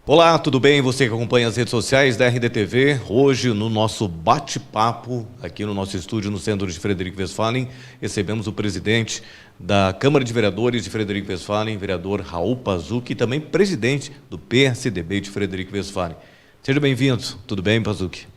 Olá, tudo bem? Você que acompanha as redes sociais da RDTV, hoje no nosso bate-papo, aqui no nosso estúdio no centro de Frederico Westphalen, recebemos o presidente da Câmara de Vereadores de Frederico Westphalen, vereador Raul Pazzucchi, e também presidente do PSDB de Frederico Westphalen. Seja bem-vindo, tudo bem, Pazzucchi?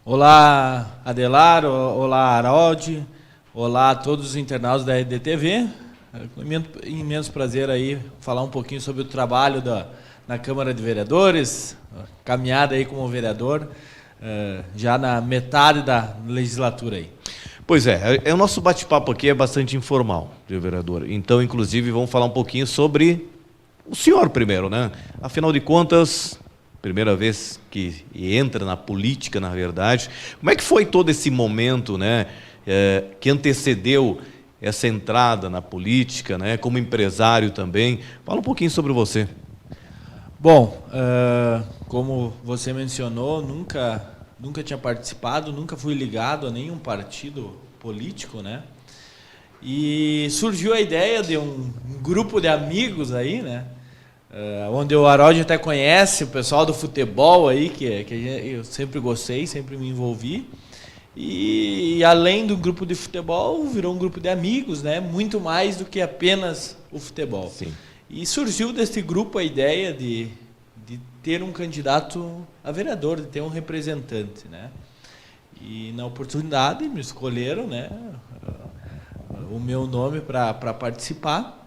Olá, Adelar, olá, Harold, olá a todos os internautas da RDTV. É um imenso prazer aí falar um pouquinho sobre o trabalho na Câmara de Vereadores, caminhada aí como vereador, já na metade da legislatura aí. Pois é, o nosso bate-papo aqui é bastante informal, vereador. Então, inclusive, vamos falar um pouquinho sobre o senhor primeiro, né? Afinal de contas, primeira vez que entra na política, na verdade. Como é que foi todo esse momento, né, que antecedeu essa entrada na política, né, como empresário também? Fala um pouquinho sobre você. Bom, como você mencionou, nunca tinha participado, nunca fui ligado a nenhum partido político, né? E surgiu a ideia de um grupo de amigos aí, né? Onde o Harold até conhece o pessoal do futebol aí, que eu sempre gostei, sempre me envolvi. E além do grupo de futebol, virou um grupo de amigos, né? Muito mais do que apenas o futebol. Sim. E surgiu desse grupo a ideia de ter um candidato a vereador, de ter um representante, né? E na oportunidade me escolheram, né, o meu nome para participar.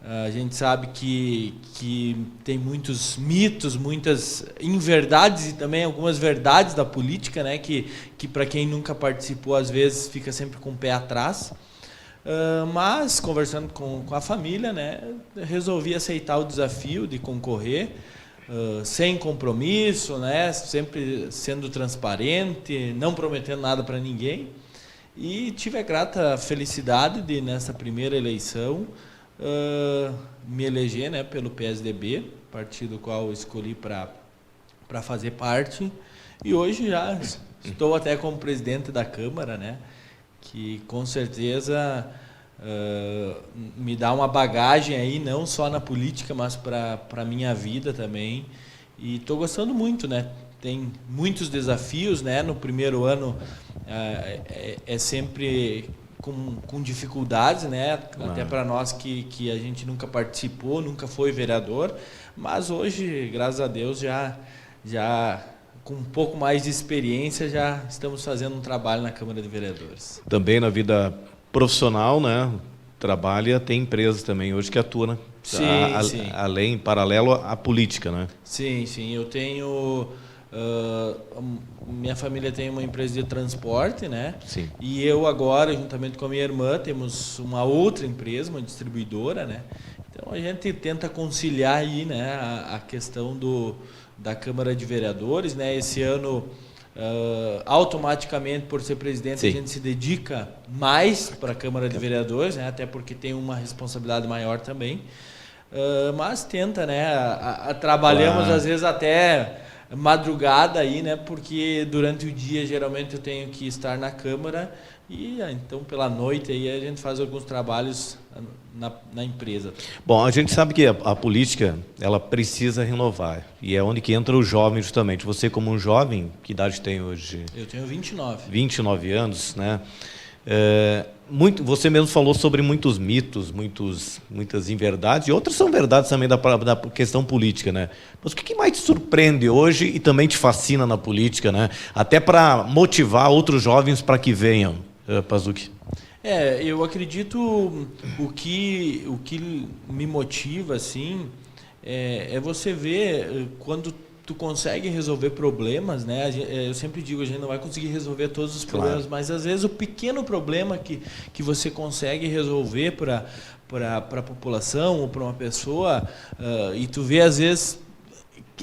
A gente sabe que tem muitos mitos, muitas inverdades e também algumas verdades da política, né, que para quem nunca participou, às vezes fica sempre com o pé atrás. Mas, conversando com a família, né, resolvi aceitar o desafio de concorrer, sem compromisso, né, sempre sendo transparente, não prometendo nada para ninguém. E tive a grata felicidade de, nessa primeira eleição, me eleger, né, pelo PSDB, partido qual eu escolhi para fazer parte. E hoje já estou até como presidente da Câmara, né, que com certeza me dá uma bagagem aí, não só na política, mas para a minha vida também. E estou gostando muito, né? Tem muitos desafios, né? No primeiro ano é sempre com dificuldades, né? Até para nós que a gente nunca participou, nunca foi vereador, mas hoje, graças a Deus, já com um pouco mais de experiência, já estamos fazendo um trabalho na Câmara de Vereadores. Também na vida profissional, né? Trabalha, tem empresas também hoje que atuam, né? Sim, sim. Além, em paralelo à política, né? Sim, sim. Eu tenho... minha família tem uma empresa de transporte, né? Sim. E eu agora, juntamente com a minha irmã, temos uma outra empresa, uma distribuidora, né? Então a gente tenta conciliar aí, né, a questão da Câmara de Vereadores, né? Esse ano, automaticamente, por ser presidente, sim, a gente se dedica mais para a Câmara de Vereadores, né? Até porque tem uma responsabilidade maior também. Mas tenta, né? Trabalhamos, claro, às vezes até madrugada aí, né? Porque durante o dia geralmente eu tenho que estar na Câmara e então pela noite aí a gente faz alguns trabalhos na empresa. Bom, a gente sabe que a política ela precisa renovar e é onde que entra o jovem justamente. Você como um jovem, que idade tem hoje? Eu tenho 29. 29 anos, né? Você mesmo falou sobre muitos mitos, muitas inverdades, e outras são verdades também da questão política, né? Mas o que mais te surpreende hoje e também te fascina na política, né? Até para motivar outros jovens para que venham, Pazzucchi? Eu acredito o que me motiva, assim, é você ver quando tu consegue resolver problemas, né? Eu sempre digo, a gente não vai conseguir resolver todos os problemas, claro, mas às vezes o pequeno problema que você consegue resolver para a população ou para uma pessoa, e tu vê às vezes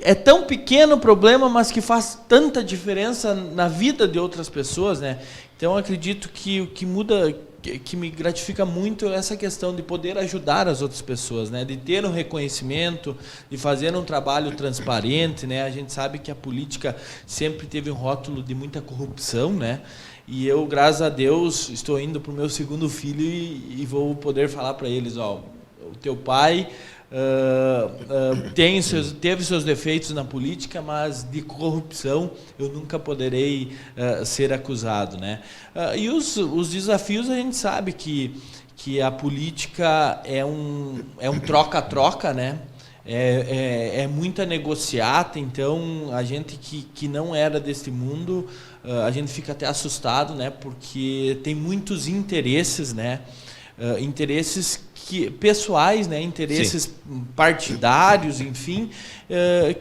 é tão pequeno o problema, mas que faz tanta diferença na vida de outras pessoas, né? Então eu acredito que o que muda, que me gratifica muito essa questão de poder ajudar as outras pessoas, né? De ter um reconhecimento, de fazer um trabalho transparente, né? A gente sabe que a política sempre teve um rótulo de muita corrupção, né? E eu, graças a Deus, estou indo para o meu segundo filho e vou poder falar para eles, ó, o teu pai teve seus defeitos na política, mas de corrupção eu nunca poderei ser acusado, né? E os desafios, a gente sabe que a política é um troca-troca, né? É muita negociata, então a gente que não era desse mundo, a gente fica até assustado, né? Porque tem muitos interesses, né? Interesses pessoais, né? Interesses Sim. partidários, enfim,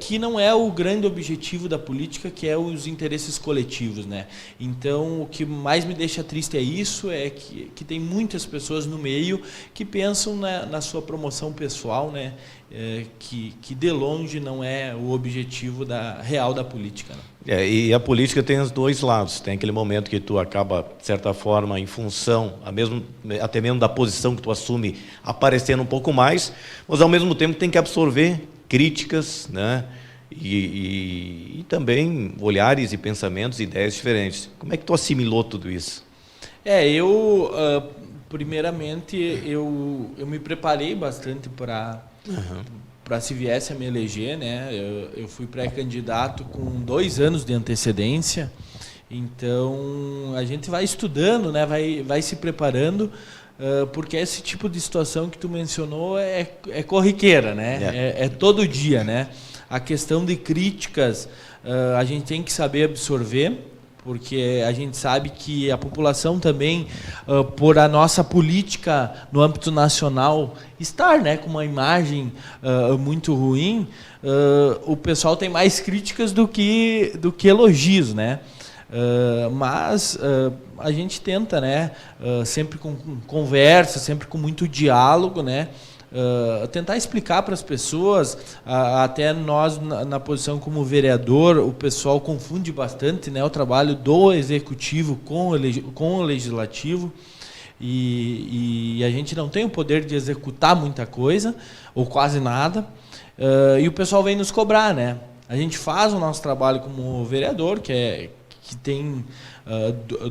que não é o grande objetivo da política, que é os interesses coletivos, né? Então, o que mais me deixa triste é isso, é que tem muitas pessoas no meio que pensam na sua promoção pessoal, né? Que de longe não é o objetivo real da política, né? E a política tem os dois lados. Tem aquele momento que tu acaba, de certa forma, em função, até mesmo da posição que tu assume, aparecendo um pouco mais, mas ao mesmo tempo tem que absorver críticas, né? E também olhares e pensamentos, ideias diferentes. Como é que tu assimilou tudo isso? Primeiramente, eu me preparei bastante para se viesse a me eleger, né? Eu fui pré-candidato com 2 anos de antecedência, então a gente vai estudando, né? Vai se preparando, porque esse tipo de situação que tu mencionou é corriqueira, né? É todo dia, né? A questão de críticas, a gente tem que saber absorver, porque a gente sabe que a população também, por a nossa política no âmbito nacional estar, né, com uma imagem muito ruim, o pessoal tem mais críticas do que elogios, né? Mas a gente tenta, né, sempre com conversa, sempre com muito diálogo, né? Tentar explicar para as pessoas, até nós na posição como vereador, o pessoal confunde bastante, né, o trabalho do executivo com o legislativo, e a gente não tem o poder de executar muita coisa, ou quase nada, e o pessoal vem nos cobrar, né? A gente faz o nosso trabalho como vereador, que tem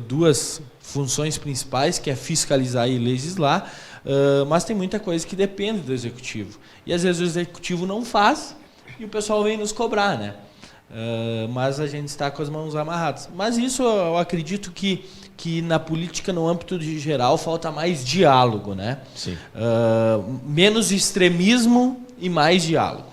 2 funções principais, que é fiscalizar e legislar, mas tem muita coisa que depende do executivo. E às vezes o executivo não faz e o pessoal vem nos cobrar, né? Mas a gente está com as mãos amarradas. Mas isso eu acredito que na política, no âmbito de geral, falta mais diálogo, né? Sim. Menos extremismo e mais diálogo.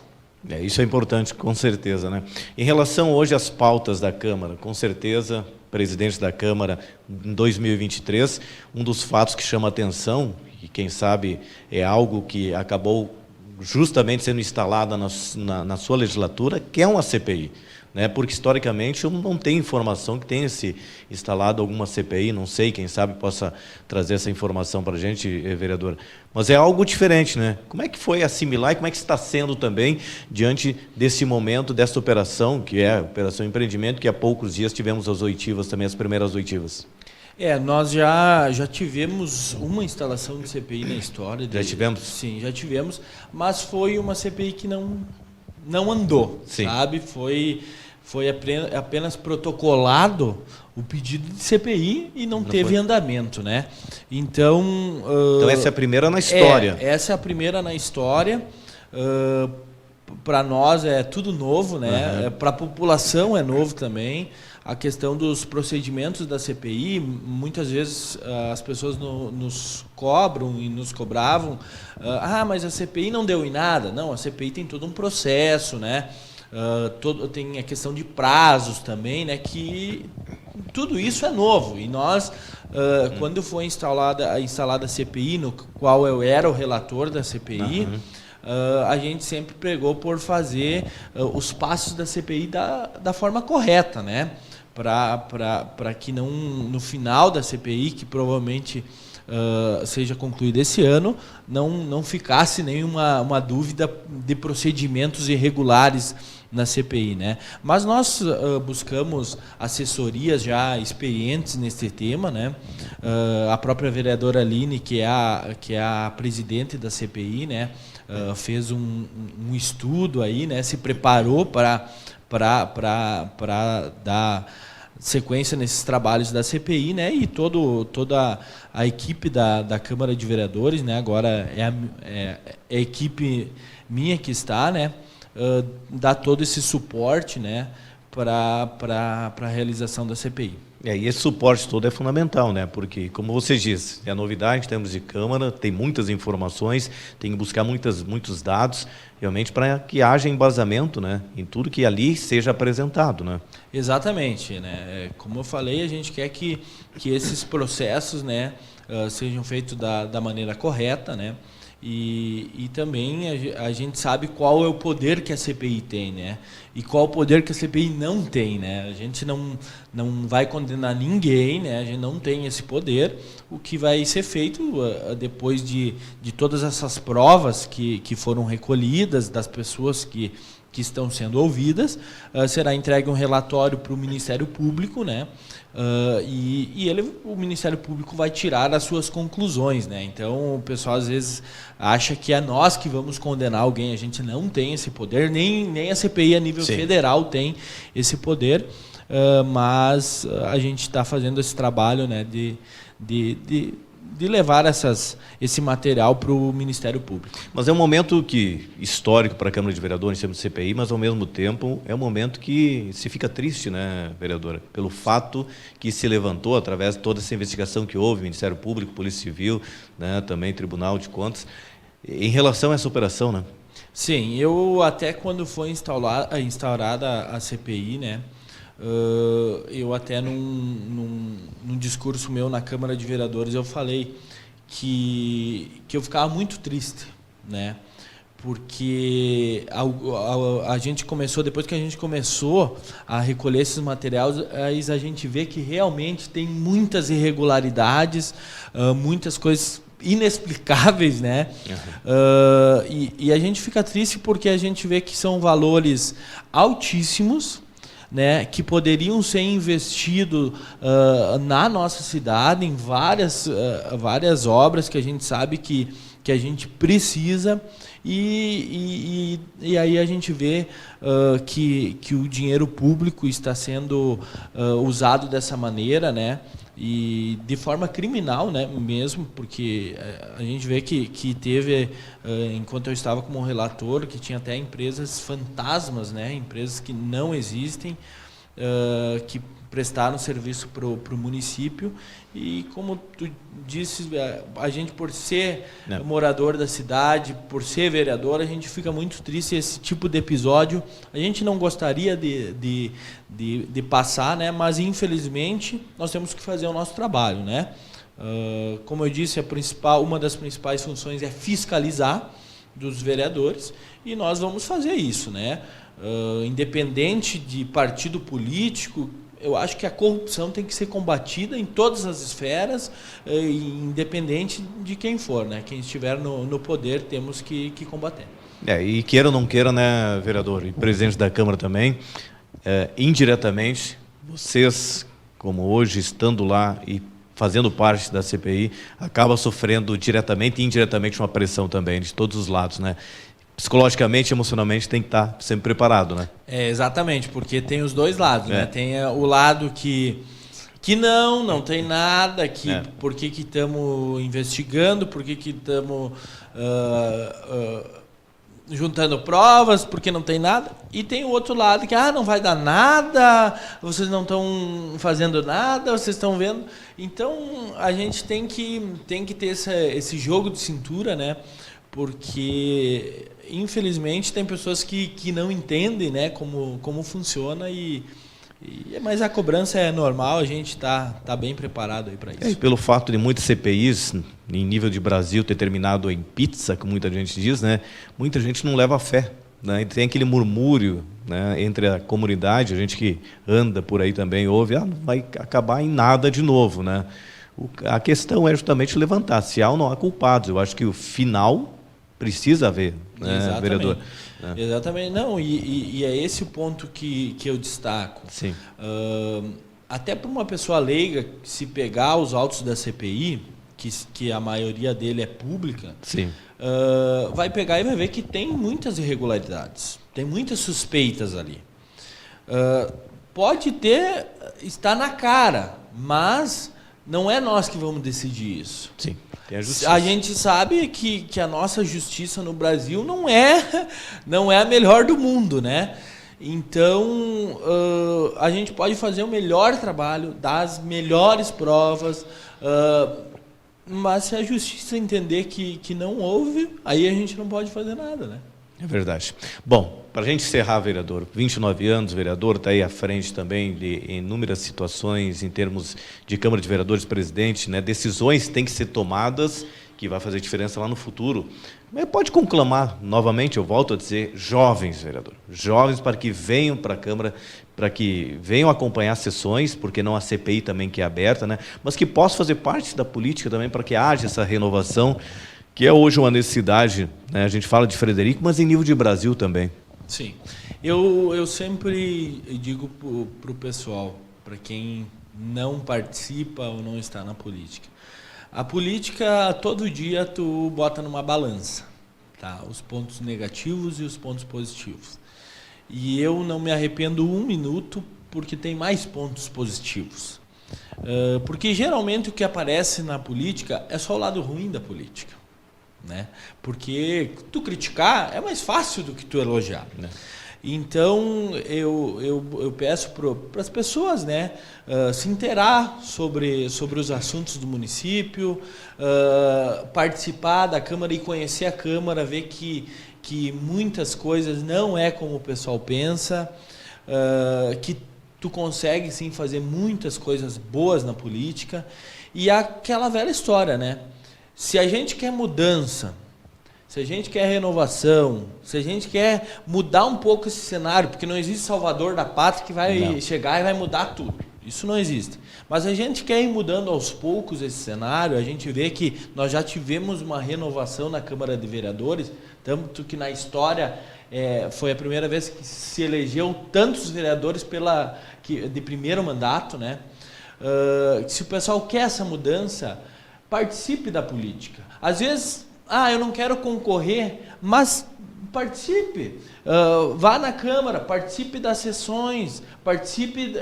Isso é importante, com certeza, né? Em relação hoje às pautas da Câmara, com certeza, presidente da Câmara em 2023, um dos fatos que chama atenção, e quem sabe é algo que acabou justamente sendo instalada na sua legislatura, que é uma CPI, né? Porque historicamente eu não tenho informação que tenha se instalado alguma CPI, não sei, quem sabe possa trazer essa informação para a gente, vereador. Mas é algo diferente, né? Como é que foi assimilar e como é que está sendo também diante desse momento, dessa operação, que é a Operação Empreendimento, que há poucos dias tivemos as oitivas, também as primeiras oitivas? Nós já tivemos uma instalação de CPI na história. Já tivemos? Sim, já tivemos, mas foi uma CPI que não andou, Sim. sabe? Foi apenas protocolado o pedido de CPI e não teve andamento, né? Então essa é a primeira na história. Essa é a primeira na história. Para nós é tudo novo, né? Para a população é novo também. A questão dos procedimentos da CPI, muitas vezes as pessoas nos cobram e nos cobravam. Mas a CPI não deu em nada. Não, a CPI tem todo um processo, né? Tem a questão de prazos também, né? Que tudo isso é novo. E nós, quando foi instalada a CPI, no qual eu era o relator da CPI, a gente sempre pregou por fazer os passos da CPI da forma correta, né? Para que não, no final da CPI, que provavelmente seja concluída esse ano, não ficasse nenhuma dúvida de procedimentos irregulares na CPI, né? Mas nós buscamos assessorias já experientes nesse tema, né? A própria vereadora Aline, que é a presidente da CPI, né? Fez um estudo aí, né? Se preparou para dar sequência nesses trabalhos da CPI, né? E toda a equipe da Câmara de Vereadores, né? Agora é a equipe minha que está, né, dar todo esse suporte, né, para a realização da CPI. E esse suporte todo é fundamental, né? Porque, como você disse, é novidade em termos de Câmara, tem muitas informações, tem que buscar muitos dados, realmente para que haja embasamento, né, em tudo que ali seja apresentado, né? Exatamente, né? Como eu falei, a gente quer que esses processos, né, sejam feitos da maneira correta, né? E também a gente sabe qual é o poder que a CPI tem, né? E qual o poder que a CPI não tem, né? A gente não vai condenar ninguém, né? A gente não tem esse poder. O que vai ser feito depois de todas essas provas que foram recolhidas das pessoas que estão sendo ouvidas, será entregue um relatório para o Ministério Público, né? O Ministério Público vai tirar as suas conclusões, né? Então o pessoal às vezes acha que é nós que vamos condenar alguém. A gente não tem esse poder, nem a CPI a nível federal tem esse poder, mas a gente está fazendo esse trabalho, né, de levar esse material para o Ministério Público. Mas é um momento histórico para a Câmara de Vereadores, em termos de CPI, mas ao mesmo tempo é um momento que se fica triste, né, vereadora, pelo fato que se levantou através de toda essa investigação que houve, Ministério Público, Polícia Civil, né, também Tribunal de Contas, em relação a essa operação, né? Sim, eu até quando foi instaurada a CPI, né, eu até num discurso meu na Câmara de Vereadores eu falei que eu ficava muito triste, né? Porque a gente começou, depois que a gente começou a recolher esses materiais, a gente vê que realmente tem muitas irregularidades, muitas coisas inexplicáveis, né? E a gente fica triste porque a gente vê que são valores altíssimos, né, que poderiam ser investidos na nossa cidade, em várias obras que a gente sabe que a gente precisa, e aí a gente vê que o dinheiro público está sendo usado dessa maneira, né, e de forma criminal, né, mesmo, porque a gente vê que teve, enquanto eu estava como relator, que tinha até empresas fantasmas, né, empresas que não existem, que prestaram serviço para o município, e como tu disse, a gente, por ser morador da cidade, por ser vereador, a gente fica muito triste. Esse tipo de episódio a gente não gostaria de passar, né? Mas infelizmente nós temos que fazer o nosso trabalho, né? Como eu disse, uma das principais funções é fiscalizar dos vereadores, e nós vamos fazer isso, né? Independente de partido político, eu acho que a corrupção tem que ser combatida em todas as esferas, independente de quem for, né? Quem estiver no poder, temos que combater. E queira ou não queira, né, vereador, e presidente da Câmara também, indiretamente, vocês, como hoje, estando lá e fazendo parte da CPI, acaba sofrendo diretamente e indiretamente uma pressão também de todos os lados, né? Psicologicamente, emocionalmente, tem que estar sempre preparado, né? Exatamente, porque tem os dois lados, né? Tem o lado que não tem nada, por que estamos investigando, por que estamos juntando provas, porque não tem nada. E tem o outro lado que não vai dar nada, vocês não estão fazendo nada, vocês estão vendo. Então, a gente tem que ter esse jogo de cintura, né? Porque infelizmente tem pessoas que não entendem, né, como funciona, mas a cobrança é normal, a gente tá bem preparado aí para isso. E pelo fato de muitas CPIs em nível de Brasil ter terminado em pizza, como muita gente diz, né, muita gente não leva fé, né, e tem aquele murmúrio, né, entre a comunidade, a gente que anda por aí também ouve, não vai acabar em nada de novo, né? A questão é justamente levantar se há ou não há culpados. Eu acho que o final precisa haver, né, vereador? Exatamente. Não, e é esse o ponto que eu destaco. Sim. Até para uma pessoa leiga, se pegar os autos da CPI, que a maioria dele é pública, sim, vai pegar e vai ver que tem muitas irregularidades, tem muitas suspeitas ali. Pode estar na cara, mas não é nós que vamos decidir isso. Sim, tem a justiça. A gente sabe que a nossa justiça no Brasil não é a melhor do mundo, né? Então, a gente pode fazer o melhor trabalho, dar as melhores provas, mas se a justiça entender que não houve, aí a gente não pode fazer nada, né? É verdade. Bom, para a gente encerrar, vereador, 29 anos, vereador, está aí à frente também de inúmeras situações em termos de Câmara de Vereadores, presidente, né? Decisões têm que ser tomadas que vai fazer diferença lá no futuro. Mas pode conclamar novamente, eu volto a dizer, jovens, vereador, jovens para que venham para a Câmara, para que venham acompanhar sessões, porque não a CPI também que é aberta, né? Mas que possam fazer parte da política também para que haja essa renovação, que é hoje uma necessidade, né? A gente fala de Frederico, mas em nível de Brasil também. Sim. Eu sempre digo para o pessoal, para quem não participa ou não está na política, a política, todo dia, tu bota numa balança, tá? Os pontos negativos e os pontos positivos. E eu não me arrependo um minuto, porque tem mais pontos positivos. Porque geralmente o que aparece na política é só o lado ruim da política, né? Porque tu criticar é mais fácil do que tu elogiar, né? Então eu peço para as pessoas, né, se inteirar sobre os assuntos do município, participar da Câmara e conhecer a Câmara, ver que muitas coisas não é como o pessoal pensa, que tu consegue sim fazer muitas coisas boas na política. E aquela velha história, né? Se a gente quer mudança, se a gente quer renovação, se a gente quer mudar um pouco esse cenário, porque não existe salvador da pátria que vai chegar e vai mudar tudo. Isso não existe. Mas a gente quer ir mudando aos poucos esse cenário. A gente vê que nós já tivemos uma renovação na Câmara de Vereadores, tanto que na história foi a primeira vez que se elegeu tantos vereadores de primeiro mandato, né? Se o pessoal quer essa mudança, participe da política. Às vezes, eu não quero concorrer, mas participe. Vá na Câmara, participe das sessões, participe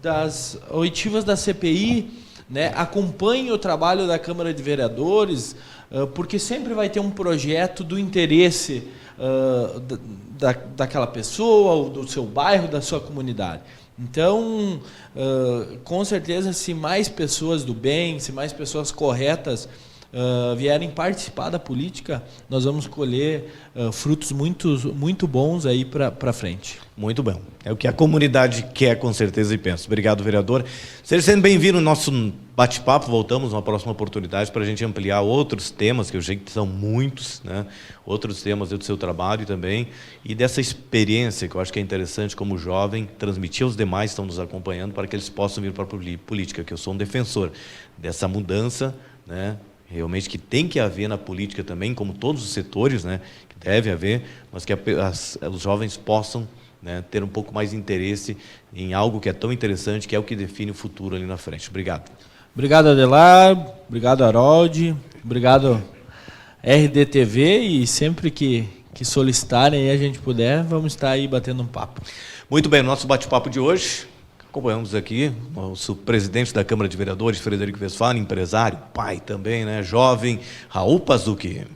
das oitivas da CPI, né? Acompanhe o trabalho da Câmara de Vereadores, porque sempre vai ter um projeto do interesse daquela pessoa, ou do seu bairro, da sua comunidade. Então, com certeza, se mais pessoas do bem, se mais pessoas corretas vierem participar da política, nós vamos colher frutos muito bons aí para frente. Muito bom. É o que a comunidade quer, com certeza, e pensa. Obrigado, vereador. Seja sempre bem-vindo no nosso bate-papo. Voltamos numa próxima oportunidade para a gente ampliar outros temas, que eu sei que são muitos, né? Outros temas do seu trabalho também, e dessa experiência que eu acho que é interessante como jovem, transmitir aos demais que estão nos acompanhando para que eles possam vir para a política, que eu sou um defensor dessa mudança, né? Realmente que tem que haver na política também, como todos os setores, né, que deve haver, mas que os jovens possam, né, ter um pouco mais de interesse em algo que é tão interessante, que é o que define o futuro ali na frente. Obrigado. Obrigado, Adelar. Obrigado, Harold. Obrigado, RDTV. E sempre que solicitarem e a gente puder, vamos estar aí batendo um papo. Muito bem, nosso bate-papo de hoje. Acompanhamos aqui o nosso presidente da Câmara de Vereadores, Frederico Westphalen, empresário, pai também, né, jovem, Raul Pazucchi.